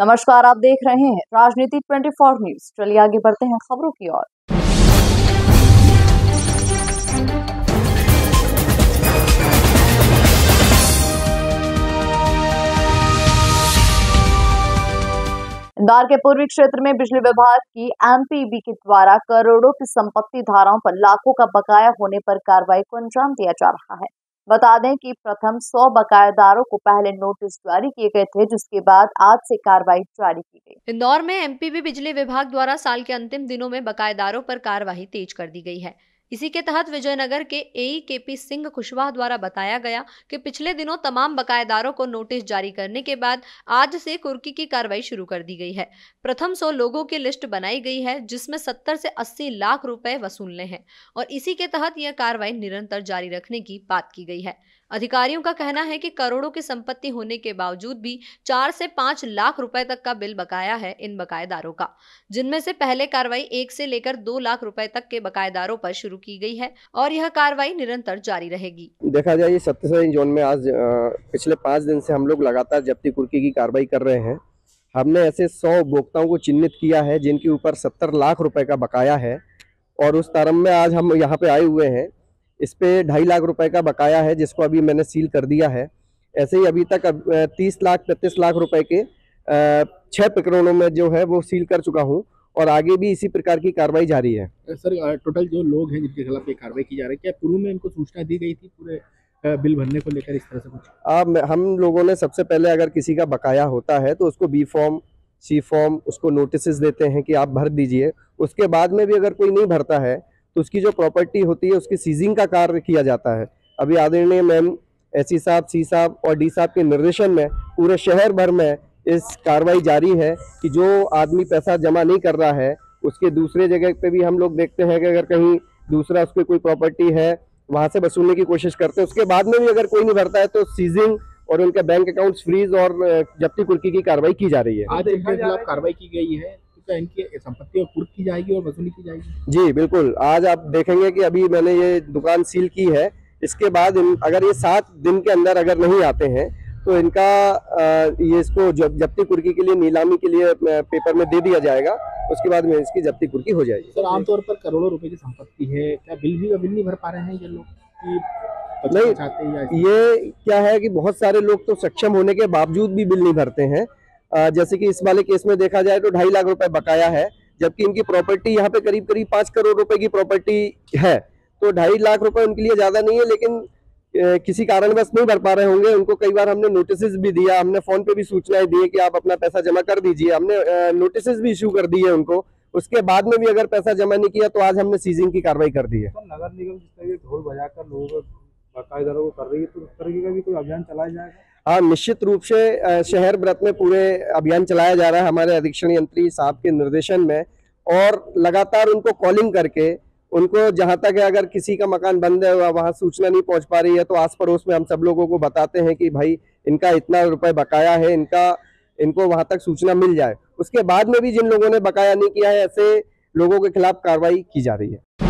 नमस्कार, आप देख रहे हैं राजनीति 24 न्यूज। चलिए आगे बढ़ते हैं खबरों की ओर। इंदौर के पूर्वी क्षेत्र में बिजली विभाग की एमपीबी के द्वारा करोड़ों की संपत्ति धाराओं पर लाखों का बकाया होने पर कार्रवाई को अंजाम दिया जा रहा है। बता दें कि प्रथम 100 बकायेदारों को पहले नोटिस जारी किए गए थे, जिसके बाद आज से कार्रवाई जारी की गई। इंदौर में एमपीबी बिजली विभाग द्वारा साल के अंतिम दिनों में बकायेदारों पर कार्रवाई तेज कर दी गई है। इसी के तहत विजयनगर के एई केपी सिंह कुशवाहा द्वारा बताया गया कि पिछले दिनों तमाम बकायेदारों को नोटिस जारी करने के बाद आज से कुर्की की कार्रवाई शुरू कर दी गई है। प्रथम 100 लोगों की लिस्ट बनाई गई है, जिसमें 70 से 80 लाख रुपए वसूलने हैं और इसी के तहत यह कार्रवाई निरंतर जारी रखने की बात की गई है। अधिकारियों का कहना है कि करोड़ों की संपत्ति होने के बावजूद भी 4 से 5 लाख रुपए तक का बिल बकाया है इन बकायेदारों का, जिनमें से पहले कार्रवाई 1 से लेकर 2 लाख रुपए तक के बकायेदारों पर शुरू की गई है और यह कार्रवाई निरंतर जारी रहेगी। देखा जाए सत्यसाई जोन में आज पिछले 5 दिन से हम लोग लगातार जब्ती कुर्की की कार्रवाई कर रहे हैं। हमने ऐसे 100 उपभोक्ताओं को चिन्हित किया है जिनके ऊपर 70 लाख रुपए का बकाया है और उस तरह में आज हम यहाँ पे आए हुए हैं। इस पे 2.5 लाख रुपए का बकाया है, जिसको अभी मैंने सील कर दिया है। ऐसे ही अभी तक 30 लाख 35 लाख रुपए के 6 प्रकरणों में जो है वो सील कर चुका हूँ और आगे भी इसी प्रकार की कार्रवाई जारी है। सर, टोटल जो लोग हैं जिनके खिलाफ ये कार्रवाई की जा रही है, क्या पूर्व में इनको सूचना दी गई थी पूरे बिल भरने को लेकर, इस तरह से कुछ? हम लोगों ने सबसे पहले अगर किसी का बकाया होता है तो उसको बी फॉर्म सी फॉर्म उसको नोटिस देते हैं कि आप भर दीजिए। उसके बाद में भी अगर कोई नहीं भरता है तो उसकी जो प्रॉपर्टी होती है उसकी सीजिंग का कार्य किया जाता है। अभी आदरणीय मैम एससी साहब, सी साहब और डी साहब के निर्देशन में पूरे शहर भर में इस कार्रवाई जारी है कि जो आदमी पैसा जमा नहीं कर रहा है उसके दूसरे जगह पे भी हम लोग देखते हैं कि अगर कहीं दूसरा उसकी कोई प्रॉपर्टी है वहां से वसूलने की कोशिश करते हैं। उसके बाद में भी अगर कोई नहीं भरता है तो सीजिंग और उनके बैंक अकाउंट्स फ्रीज और जब्ती कुर्की की कार्रवाई की जा रही है। आज इनके खिलाफ कार्रवाई की गई है, इनकी संपत्ति कुर्क की जाएगी और वसूली की जाएगी? जी बिल्कुल, आज आप देखेंगे कि अभी मैंने ये दुकान सील की है। इसके बाद अगर ये 7 दिन के अंदर अगर नहीं आते हैं तो इनका ये इसको जब्ती कुर्की के लिए नीलामी के लिए पेपर में दे दिया जाएगा। उसके बाद में इसकी जब्ती कुर्की हो जाएगी। सर, आमतौर पर करोड़ों रुपए की संपत्ति है, क्या बिल नहीं भर पा रहे हैं ये लोग? नहीं, ये क्या है कि बहुत सारे लोग तो सक्षम होने के बावजूद भी बिल नहीं भरते हैं। जैसे कि इस वाले केस में देखा जाए तो 2.5 लाख रुपए बकाया है, जबकि इनकी प्रॉपर्टी यहाँ पे करीब 5 करोड़ रुपए की प्रॉपर्टी है। तो 2.5 लाख रुपए उनके लिए ज्यादा नहीं है, लेकिन किसी कारणवश नहीं भर पा रहे होंगे। उनको कई बार हमने नोटिस भी दिया, हमने फोन पे भी सूचनाएं दी कि आप अपना पैसा जमा कर दीजिए। हमने नोटिस भी इशू कर दी है उनको। उसके बाद में भी अगर पैसा जमा नहीं किया तो आज हमने सीजिंग की कार्रवाई कर दी है। तो नगर निगम जिस तरह ढोल बजाकर लोगों बकायेदारों को कर रही है, तो उस तरीके का भी कोई अभियान चलाया जाएगा? हाँ, निश्चित रूप से शहर व्रत में पूरे अभियान चलाया जा रहा है हमारे अधीक्षण यंत्री साहब के निर्देशन में, और लगातार उनको कॉलिंग करके उनको जहां तक है अगर किसी का मकान बंद है वहां सूचना नहीं पहुंच पा रही है तो आस पड़ोस में हम सब लोगों को बताते हैं कि भाई इनका इतना रुपए बकाया है, इनको वहां तक सूचना मिल जाए। उसके बाद में भी जिन लोगों ने बकाया नहीं किया है ऐसे लोगों के खिलाफ कार्रवाई की जा रही है।